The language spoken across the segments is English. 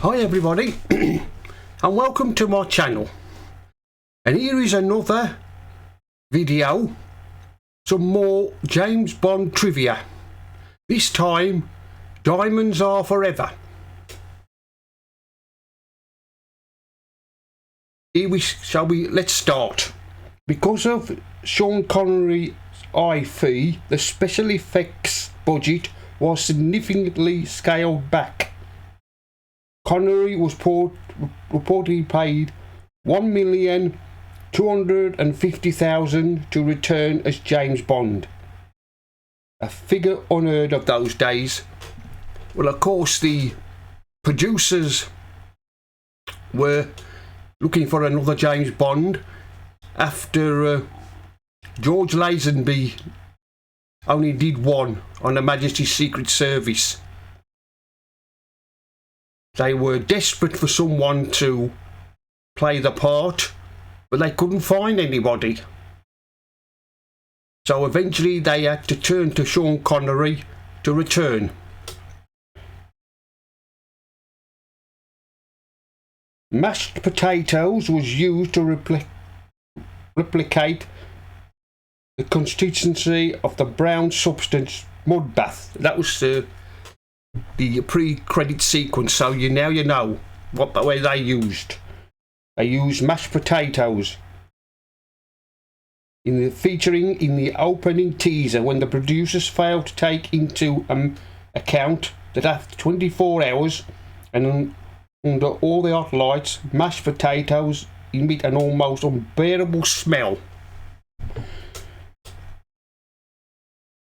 Hi everybody and welcome to my channel, and here is another video, some more James Bond trivia. This time, diamonds are forever. Let's start. Because of Sean Connery's high fee, the special effects budget was significantly scaled back. Connery was reportedly paid $1,250,000 to return as James Bond, a figure unheard of those days. Well, of course, the producers were looking for another James Bond after George Lazenby only did one on Her Majesty's Secret Service. They were desperate for someone to play the part, but they couldn't find anybody. So eventually they had to turn to Sean Connery to return. Mashed potatoes was used to replicate the consistency of the brown substance mud bath. That was the pre-credit sequence, so you know what the way they used. They used mashed potatoes featuring in the opening teaser, when the producers failed to take into account that after 24 hours and under all the hot lights, mashed potatoes emit an almost unbearable smell.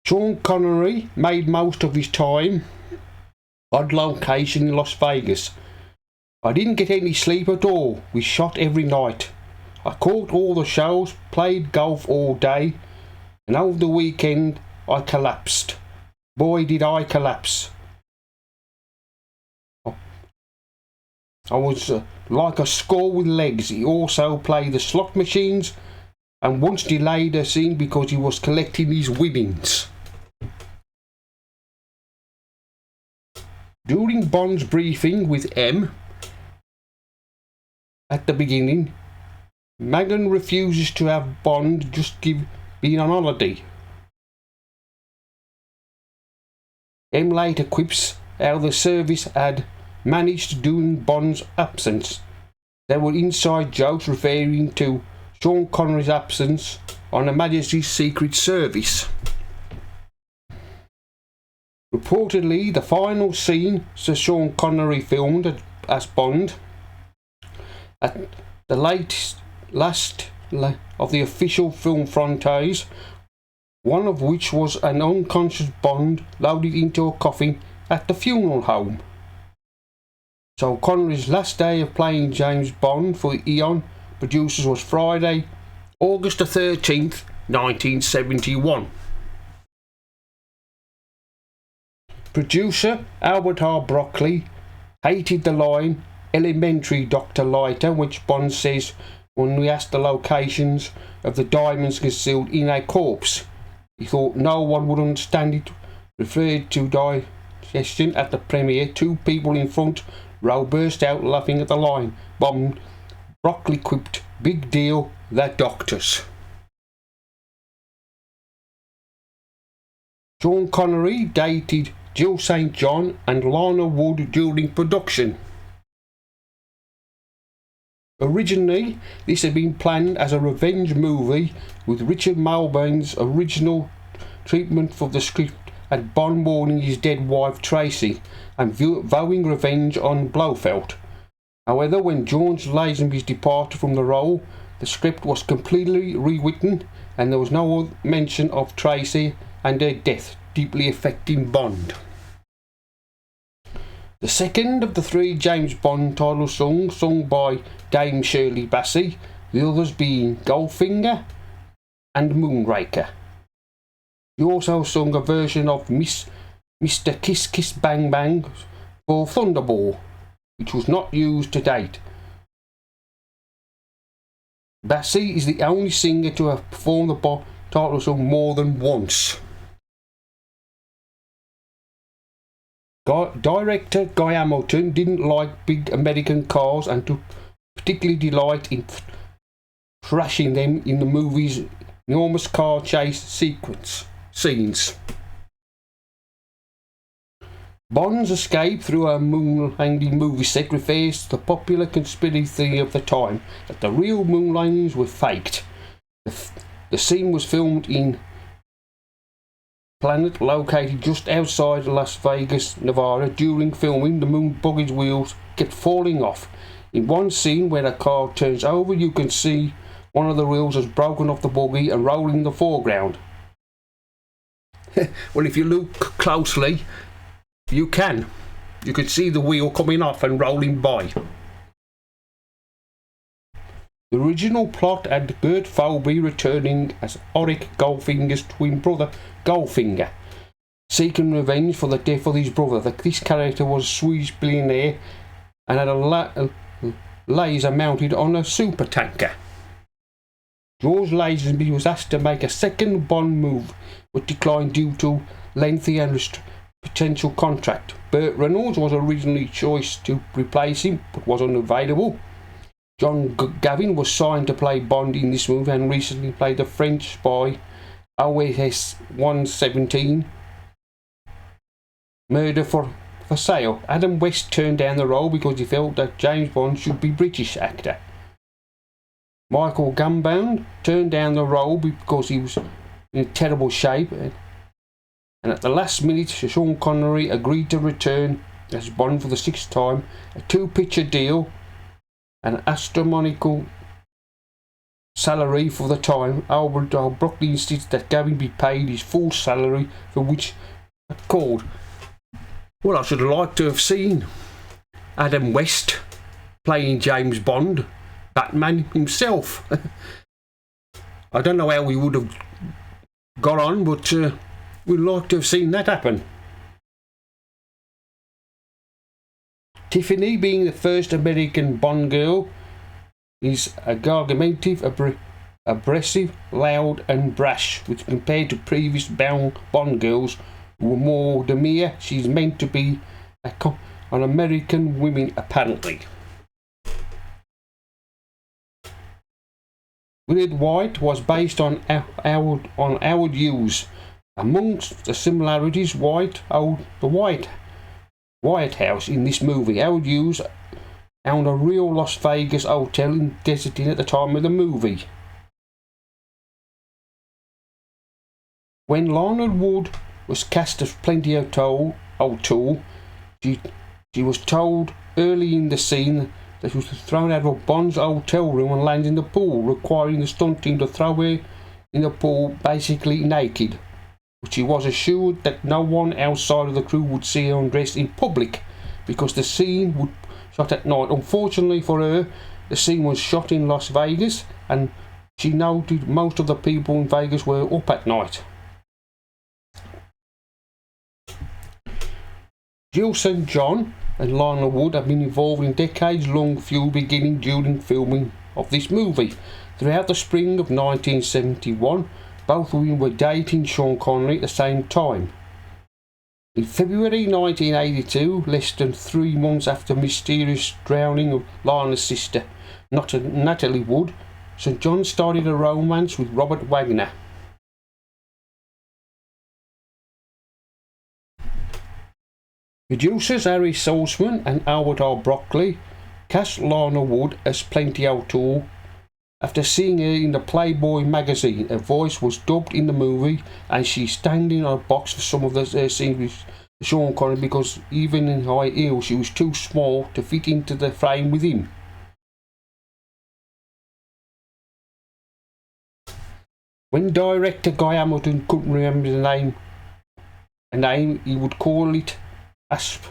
Sean Connery made most of his time on location in Las Vegas. I didn't get any sleep at all. We shot every night. I caught all the shows, played golf all day, and over the weekend I collapsed. Boy, did I collapse. I was like a squirrel with legs. He also played the slot machines and once delayed a scene because he was collecting his winnings. During Bond's briefing with M at the beginning, Megan refuses to have Bond just been on holiday. M later quips how the service had managed during Bond's absence. There were inside jokes referring to Sean Connery's absence on Her Majesty's Secret Service. Reportedly, the final scene Sir Sean Connery filmed as Bond at the last of the official film franchise, one of which was an unconscious Bond loaded into a coffin at the funeral home. So Connery's last day of playing James Bond for Eon producers was Friday, August the 13th, 1971. Producer Albert R. Broccoli hated the line "Elementary, Dr. Leiter," which Bond says when we asked the locations of the diamonds concealed in a corpse. He thought no one would understand it. Referred to digestion at the premiere, two people in front row burst out laughing at the line. Broccoli quipped, "Big deal, they're doctors." Sean Connery dated Jill St. John and Lana Wood during production. Originally, this had been planned as a revenge movie, with Richard Mulbain's original treatment for the script and Bond mourning his dead wife Tracy and vowing revenge on Blofeld. However, when George Lazenby's departed from the role, the script was completely rewritten and there was no mention of Tracy and her death, deeply affecting Bond. The second of the three James Bond title songs sung by Dame Shirley Bassey, the others being Goldfinger and Moonraker. He also sung a version of Mr. Kiss Kiss Bang Bang for Thunderball, which was not used to date. Bassey is the only singer to have performed the title song more than once. Director Guy Hamilton didn't like big American cars and took particularly delight in thrashing them in the movie's enormous car chase scenes. Bond's escape through a moon landing movie set refers to the popular conspiracy theory of the time that the real moon landings were faked. The scene was filmed in planet located just outside Las Vegas, Nevada. During filming, the moon buggy's wheels kept falling off. In one scene where a car turns over, you can see one of the wheels has broken off the buggy and rolling in the foreground. Well, if you look closely, you can see the wheel coming off and rolling by. The original plot had Gert Phobie returning as Auric Goldfinger's twin brother, Goldfinger, seeking revenge for the death of his brother. This character was a Swedish billionaire and had a laser mounted on a super tanker. George Lazenby was asked to make a second Bond move, but declined due to lengthy and potential contract. Burt Reynolds was originally chosen to replace him, but was unavailable. John Gavin was signed to play Bond in this movie and recently played the French spy OSS 117 Murder for Sale. Adam West turned down the role because he felt that James Bond should be a British actor. Michael Gambon turned down the role because he was in terrible shape, and at the last minute Sean Connery agreed to return as Bond for the sixth time. A two-picture deal, an astronomical salary for the time. Albert Broccoli insists that Gavin be paid his full salary, for which I called. Well, I should have liked to have seen Adam West playing James Bond, Batman himself. I don't know how we would have got on, but we'd like to have seen that happen. Tiffany, being the first American Bond girl, is argumentative, abrasive, loud and brash, which compared to previous Bond girls who were more demure. She's meant to be an American women, apparently. Willard White was based on Howard Hughes. Amongst the similarities, the White House in this movie. Howard Hughes owned a real Las Vegas hotel in Desert Inn at the time of the movie. When Lana Wood was cast as Plenty O'Toole, she was told early in the scene that she was thrown out of Bond's hotel room and landed in the pool, requiring the stunt team to throw her in the pool basically naked. But she was assured that no one outside of the crew would see her undressed in public because the scene would shot at night. Unfortunately for her, the scene was shot in Las Vegas, and she noted most of the people in Vegas were up at night. Jill St. John and Lana Wood have been involved in decades-long feud beginning during filming of this movie. Throughout the spring of 1971, both women were dating Sean Connery at the same time. In February 1982, less than 3 months after the mysterious drowning of Lana's sister, Natalie Wood, St. John started a romance with Robert Wagner. Producers Harry Saltzman and Albert R. Broccoli cast Lana Wood as Plenty O'Toole. After seeing her in the Playboy magazine, her voice was dubbed in the movie, and she's standing on a box for some of the scenes with Sean Connery because even in high heels she was too small to fit into the frame with him. When director Guy Hamilton couldn't remember a name, he would call it Asp,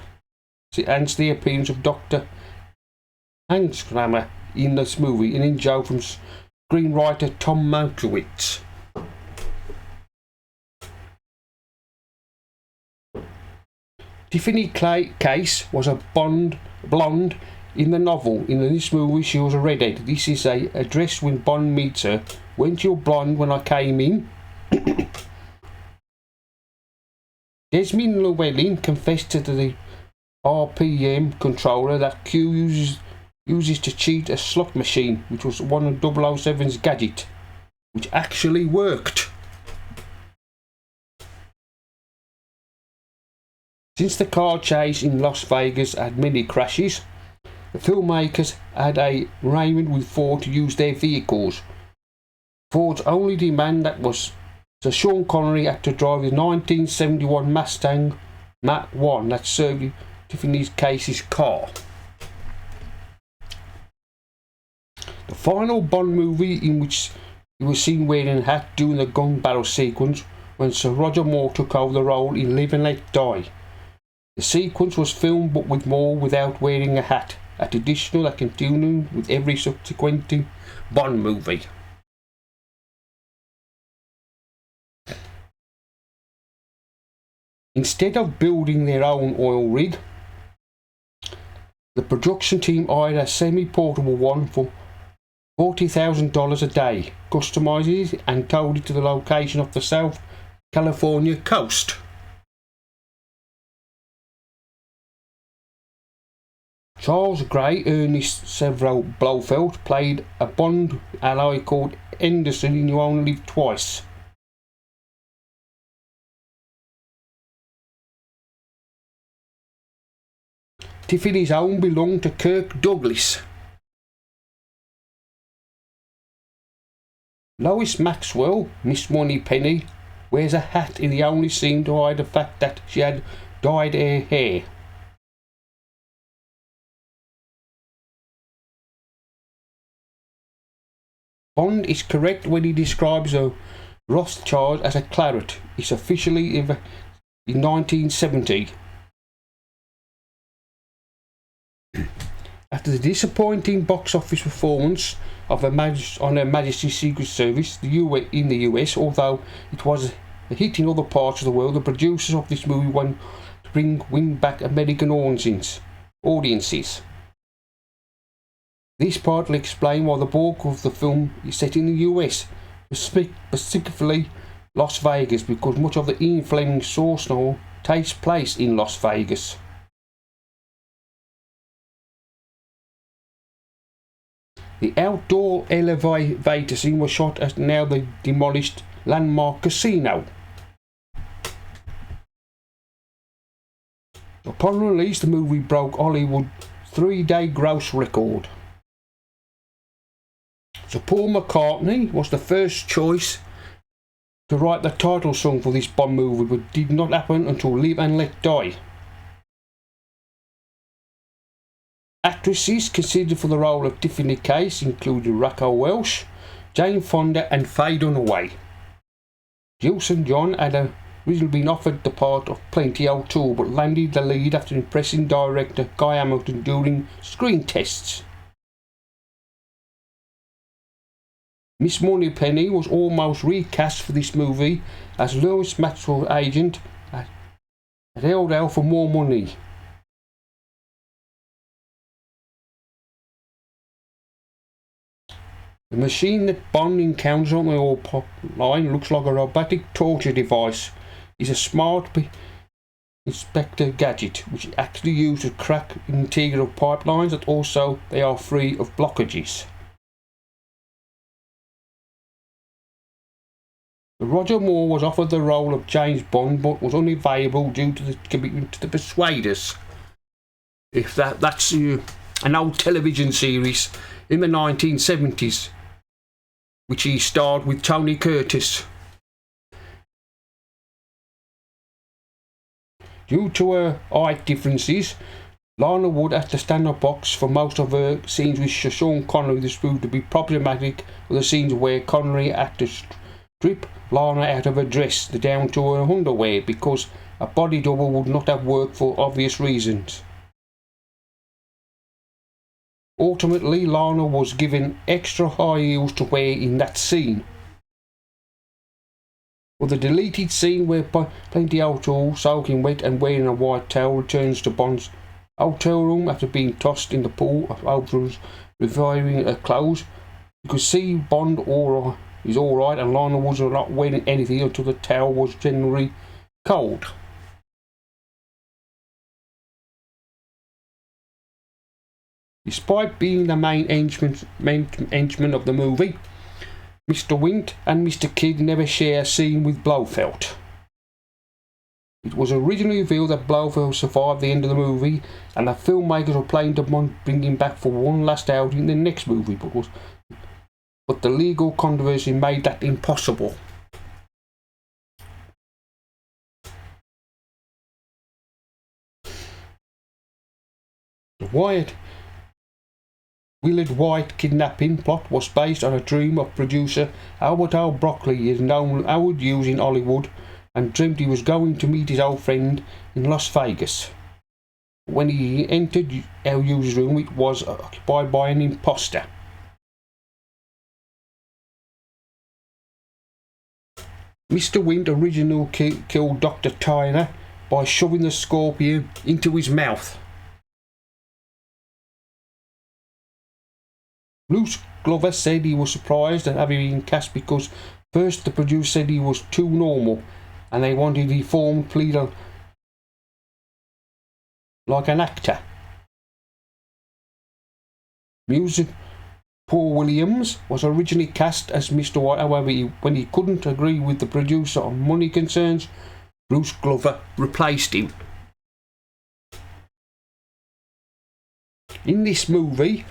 hence the appearance of Dr. Hanskramer in this movie, an in-joke from screenwriter Tom Mankiewicz. Tiffany Case was a blonde in the novel. In this movie she was a redhead. This is a address when Bond meets her. "Weren't you blonde when I came in?" Desmond Llewellyn confessed to the RPM controller that Q uses to cheat a slot machine, which was one of 007's gadget, which actually worked. Since the car chase in Las Vegas had many crashes, the filmmakers had a arrangement with Ford to use their vehicles. Ford's only demand that was so Sean Connery had to drive the 1971 Mustang Mach-1 that served Tiffany Case's car. The final Bond movie in which he was seen wearing a hat during the gun battle sequence when Sir Roger Moore took over the role in Live and Let Die. The sequence was filmed but with Moore without wearing a hat, a tradition that continued with every subsequent Bond movie. Instead of building their own oil rig, the production team hired a semi-portable one for $40,000 a day, customized it and towed it to the location of the South California coast. Charles Gray, Ernest Severo Blofeld, played a Bond ally called Henderson in You Only Live Twice. Tiffany's home belonged to Kirk Douglas. Lois Maxwell, Miss Moneypenny, wears a hat in the only scene to hide the fact that she had dyed her hair. Bond is correct when he describes a Rothschild as a claret. It's officially in 1970. After the disappointing box office performance of Her Majesty's Secret Service in the US, although it was a hit in other parts of the world, the producers of this movie wanted to win back American audiences. This partly explains why the bulk of the film is set in the US, specifically Las Vegas, because much of the Ian Fleming source novel takes place in Las Vegas. The outdoor elevator scene was shot at now the demolished Landmark Casino. Upon release, the movie broke Hollywood's 3-day gross record. So Paul McCartney was the first choice to write the title song for this Bond movie, but did not happen until Live and Let Die. Actresses considered for the role of Tiffany Case included Raquel Welch, Jane Fonda and Faye Dunaway. Jill St. John had originally been offered the part of Plenty O'Toole, but landed the lead after impressing director Guy Hamilton during screen tests. Miss Moneypenny was almost recast for this movie as Lois Maxwell's agent had held out for more money. The machine that Bond encounters on the oil pipeline looks like a robotic torture device. It's a smart Inspector gadget which is actually used to crack integral pipelines, and also they are free of blockages. Roger Moore was offered the role of James Bond but was unavailable due to the commitment to the Persuaders. If that's an old television series in the 1970s, which he starred with Tony Curtis. Due to her height differences, Lana Wood had to stand up box for most of her scenes with Sean Connery. This proved to be problematic for the scenes where Connery had to strip Lana out of her dress down to her underwear because a body double would not have worked for obvious reasons. Ultimately, Lana was given extra high heels to wear in that scene. For the deleted scene where Plenty O'Toole, soaking wet and wearing a white towel, returns to Bond's hotel room after being tossed in the pool of O'Toole's reviving her clothes, you could see Bond is alright and Lana was not wearing anything until the towel was generally cold. Despite being the main henchman of the movie, Mr. Wint and Mr. Kidd never share a scene with Blofeld. It was originally revealed that Blofeld survived the end of the movie, and the filmmakers were planning to bring him back for one last outing in the next movie, but the legal controversy made that impossible. The Willard White kidnapping plot was based on a dream of producer Albert L. Broccoli. He is known Howard Hughes in Hollywood and dreamed he was going to meet his old friend in Las Vegas. When he entered Hughes' room, it was occupied by an imposter. Mr. Wint originally killed Dr. Tyner by shoving the scorpion into his mouth. Bruce Glover said he was surprised at having been cast because first the producer said he was too normal and they wanted a deformed pleader like an actor. Music Paul Williams was originally cast as Mr. White, however, when he couldn't agree with the producer on money concerns, Bruce Glover replaced him. In this movie,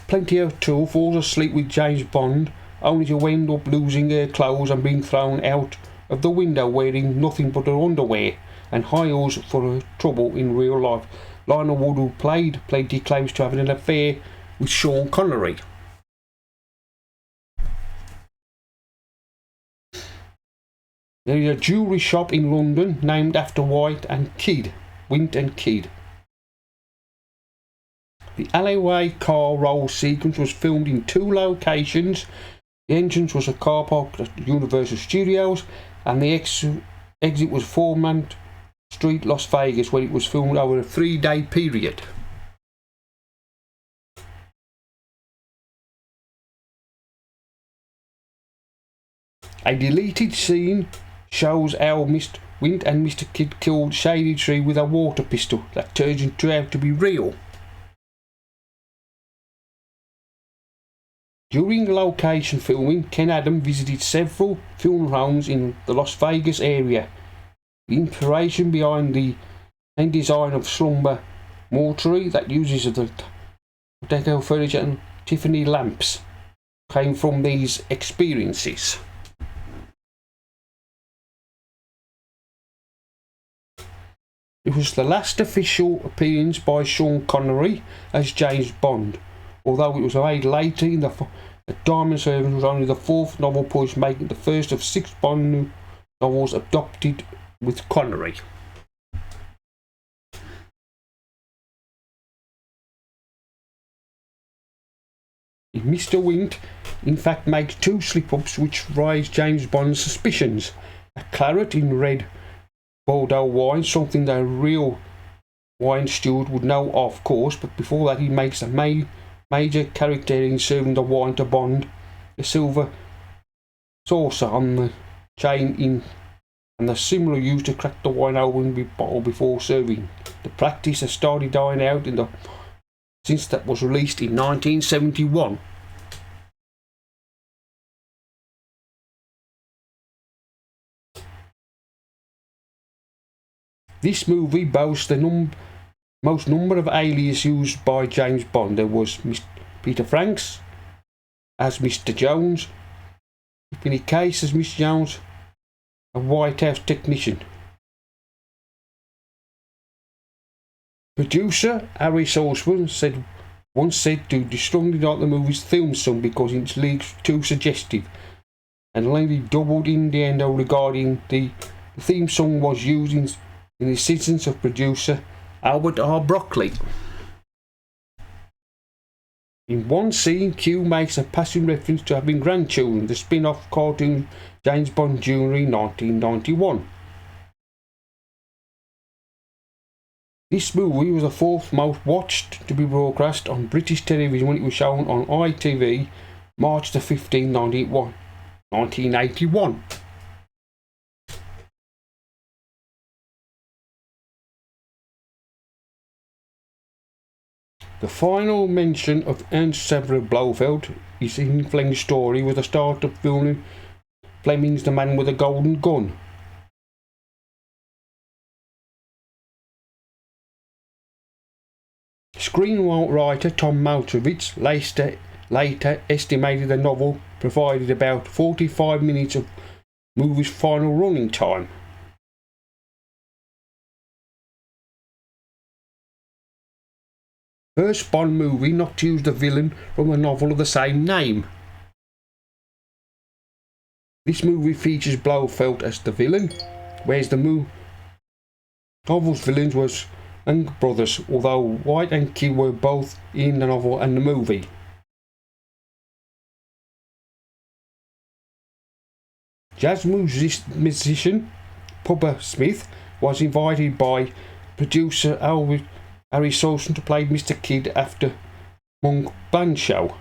Plenty O'Toole falls asleep with James Bond, only to end up losing her clothes and being thrown out of the window wearing nothing but her underwear and high heels for her trouble in real life. Lionel Wood, who played Plenty, claims to have an affair with Sean Connery. There is a jewellery shop in London named after Wint and Kidd. The alleyway car roll sequence was filmed in two locations. The entrance was a car park at Universal Studios, and the exit was Foreman Street, Las Vegas, where it was filmed over a 3-day period. A deleted scene shows how Mr. Wint and Mr. Kidd killed Shady Tree with a water pistol that turned out to be real. During location filming, Ken Adam visited several film homes in the Las Vegas area. The inspiration behind the design of Slumber Mortuary that uses the deco furniture and Tiffany lamps came from these experiences. It was the last official appearance by Sean Connery as James Bond, although it was made later in the Diamond Servant was only the fourth novel published, making the first of 6 Bond novels adopted with Connery. Mr. Wint, in fact, makes 2 slip-ups which raise James Bond's suspicions. A claret in red Bordeaux wine, something that a real wine steward would know of course, but before that he makes a major character in serving the wine to Bond, a silver saucer on the chain in, and the similar used to crack the wine open with bottle before serving. The practice has started dying out since that was released in 1971. This movie boasts the most number of aliases used by James Bond. There was Peter Franks as Mr. Jones, Tiffany Case as Miss Jones, a White House technician. Producer Harry Saltzman once said to strongly like the movie's theme song because its lyrics too suggestive, and Langley doubled in the end regarding the theme song was used in the assistance of producer Albert R. Broccoli. In one scene, Q makes a passing reference to having grandchildren, the spin-off cartoon James Bond Jr. in 1991. This movie was the 4th most watched to be broadcast on British television when it was shown on ITV March the 15th, 1981. The final mention of Ernst Severin Blofeld is in Fleming's story with the start of filming Fleming's The Man with a Golden Gun. Screenwriter Tom Malkovich later estimated the novel provided about 45 minutes of movie's final running time. First Bond movie not to use the villain from a novel of the same name. This movie features Blofeld as the villain, whereas the novel's villains was Young brothers, although White and Kidd were both in the novel and the movie. Jazz musician Bubba Smith was invited by producer Harry Solson to play Mr. Kidd after Monk band show.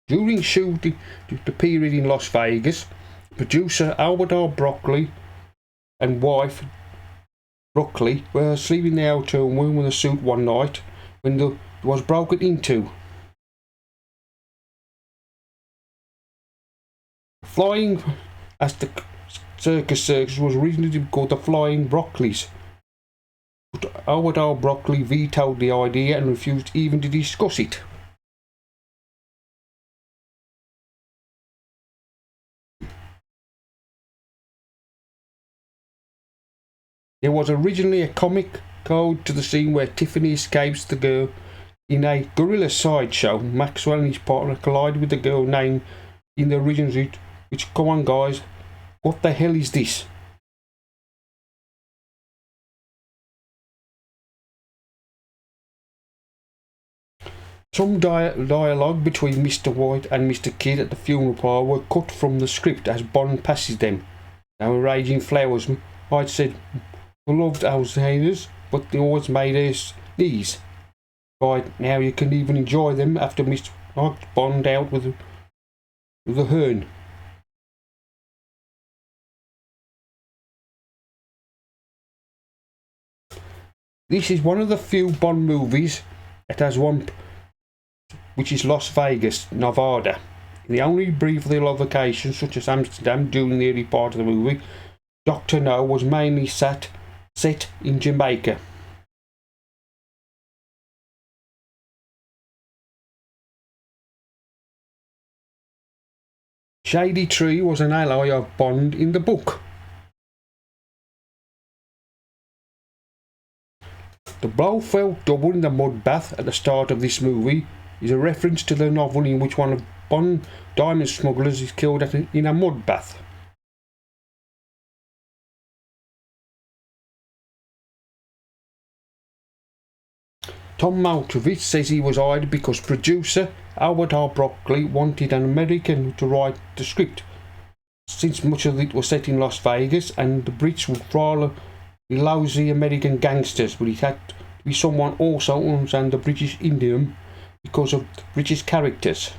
During shooting the period in Las Vegas, producer Albert R. Broccoli and wife Broccoli were sleeping in the hotel room with a suit one night when it was broken into. Flying as the circus was originally called the Flying Broccoli's, but Albert R. Broccoli vetoed the idea and refused even to discuss it. There was originally a comic code to the scene where Tiffany escapes the girl in a gorilla sideshow. Maxwell and his partner collide with the girl named in the original, which, come on guys, what the hell is this? Some dialogue between Mr. White and Mr. Kidd at the funeral parlour were cut from the script as Bond passes them. They were raging flowers. White said, "We loved Alzheimer's, but they always made us these. Right now you can even enjoy them after Mr. Bond out with the hern." This is one of the few Bond movies that has one, which is Las Vegas, Nevada. In the only brief locations, such as Amsterdam, during the early part of the movie, Dr. No was mainly set in Jamaica. Shady Tree was an ally of Bond in the book. The Blofeld double in the mud bath at the start of this movie is a reference to the novel in which one of Bond's diamond smugglers is killed in a mud bath. Tom Malkovich says he was hired because producer Albert R. Broccoli wanted an American to write the script, since much of it was set in Las Vegas and the Brits would rather be lousy American gangsters, but it had to be someone also understand the British idiom because of the British characters.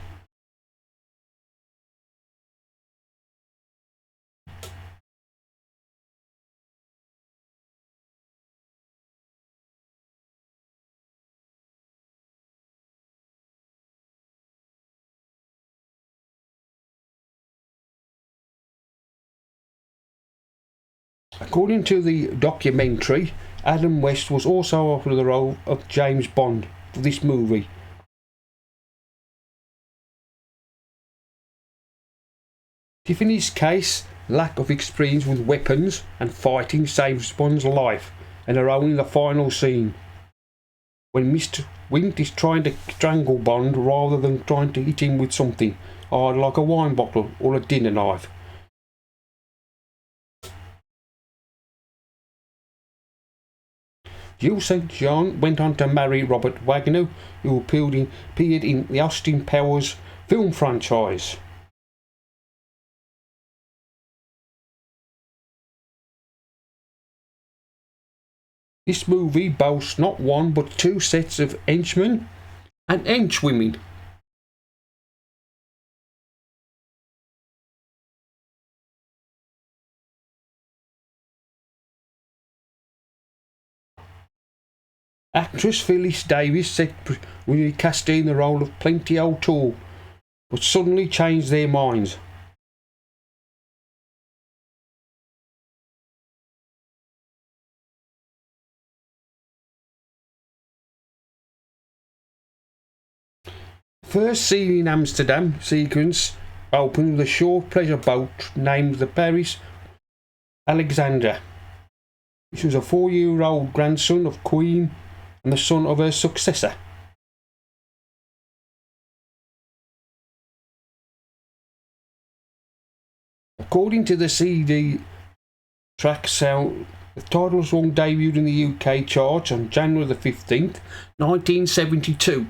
According to the documentary, Adam West was also offered the role of James Bond for this movie. Tiffany's case, lack of experience with weapons and fighting saves Bond's life and her own in the final scene, when Mr. Wint is trying to strangle Bond rather than trying to hit him with something hard like a wine bottle or a dinner knife. Jill St. John went on to marry Robert Wagner, who appeared in the Austin Powers film franchise. This movie boasts not one but two sets of henchmen and henchwomen. Actress Phyllis Davis said we cast her in the role of Plenty O'Toole, but suddenly changed their minds. First scene in Amsterdam sequence opened with a short pleasure boat named the Paris Alexandra. This was a 4-year-old grandson of Queen and the son of her successor. According to the CD track sound, the title song debuted in the UK charts on January the 15th, 1972.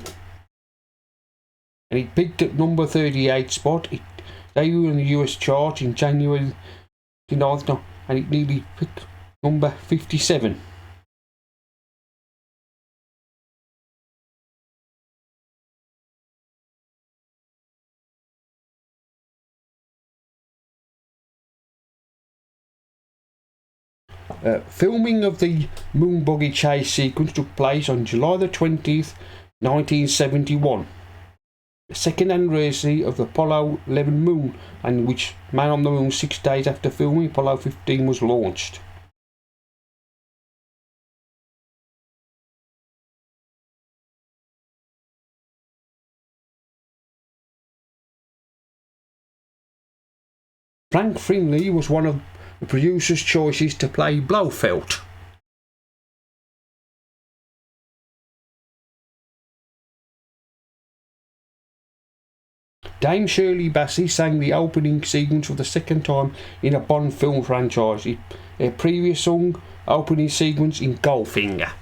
And it peaked at number 38 spot. It debuted in the US chart in January 9th, and it nearly picked number 57. Filming of the moon buggy chase sequence took place on July the 20th, 1971. The second anniversary of the Apollo 11 moon, and which Man on the Moon 6 days after filming Apollo 15 was launched. Frank Finlay was one of the producers' choices to play Blofeld. Dame Shirley Bassey sang the opening sequence for the second time in a Bond film franchise. Her previous song opening sequence in Goldfinger.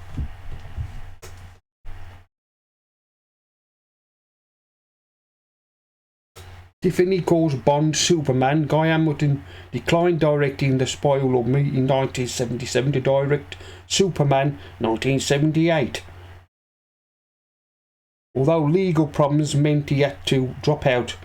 Tiffany calls Bond Superman. Guy Hamilton declined directing The Spy Who Loved Me in 1977 to direct Superman 1978. Although legal problems meant he had to drop out.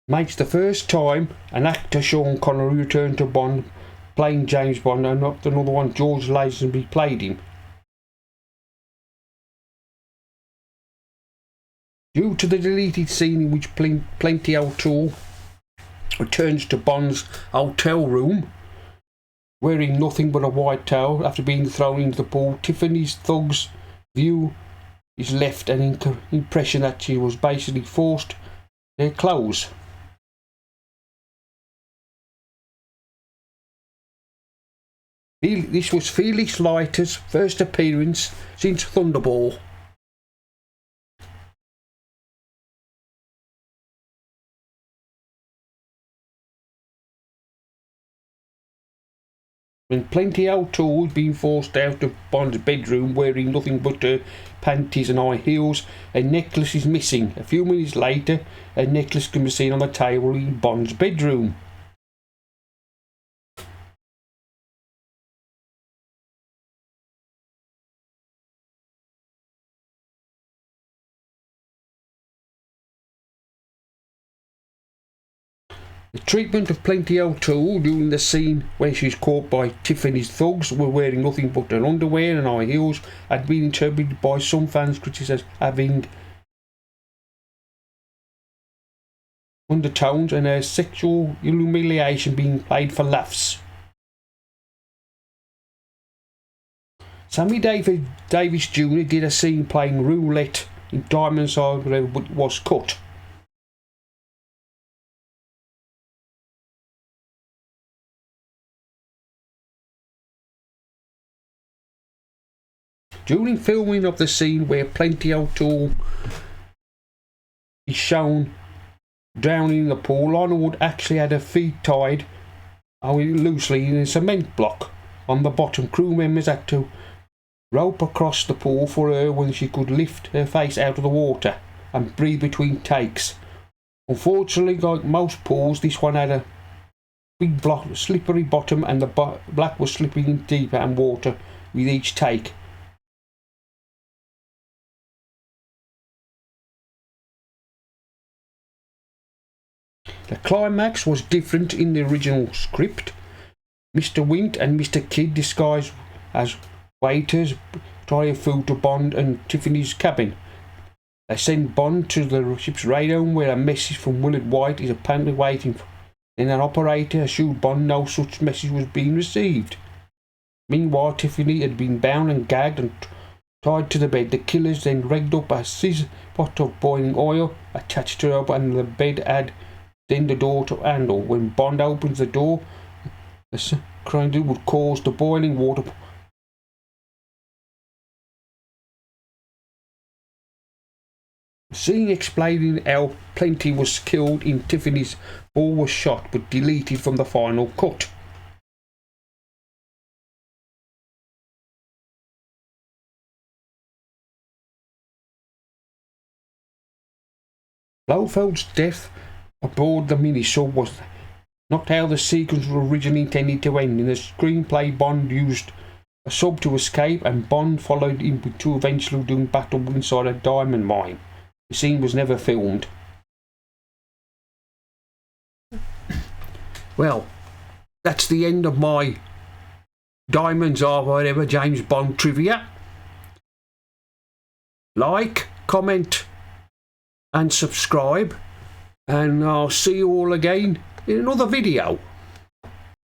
Makes the first time an actor, Sean Connery, returned to Bond playing James Bond, and not another one, George Lazenby, played him. Due to the deleted scene in which Plenty O'Toole returns to Bond's hotel room wearing nothing but a white towel after being thrown into the pool, Tiffany's thug's view is left an impression that she was basically forced their clothes. This was Felix Leiter's first appearance since Thunderball. When Plenty O'Toole had been forced out of Bond's bedroom wearing nothing but panties and high heels, a necklace is missing. A few minutes later, a necklace can be seen on the table in Bond's bedroom. The treatment of Plenty O'Toole during the scene where she's caught by Tiffany's thugs were wearing nothing but her underwear and high heels had been interpreted by some fans criticised as having undertones and her sexual humiliation being played for laughs. Sammy Davis Jr. did a scene playing roulette in Diamond Side, but was cut. During filming of the scene where Plenty O'Toole is shown drowning in the pool, Arnold actually had her feet tied loosely in a cement block on the bottom. Crew members had to rope across the pool for her when she could lift her face out of the water and breathe between takes. Unfortunately, like most pools, this one had a big block, slippery bottom, and the black was slipping in deeper and water with each take. The climax was different in the original script. Mr. Wint and Mr. Kidd, disguised as waiters, try food to Bond and Tiffany's cabin. They send Bond to the ship's radio where a message from Willard White is apparently waiting for. Then an operator assured Bond no such message was being received. Meanwhile, Tiffany had been bound and gagged and tied to the bed. The killers then rigged up a scissor pot of boiling oil attached to her, and the bed had then the door to handle. When Bond opens the door, the current would cause the boiling water. Scene explaining how Plenty was killed in Tiffany's ball was shot but deleted from the final cut. Blofeld's death aboard the mini-sub was not how the sequence was originally intended to end. In the screenplay, Bond used a sub to escape, and Bond followed him with two eventually doing battle inside a diamond mine. The scene was never filmed. Well, that's the end of my Diamonds Are Whatever James Bond trivia. Like, comment and subscribe, and I'll see you all again in another video.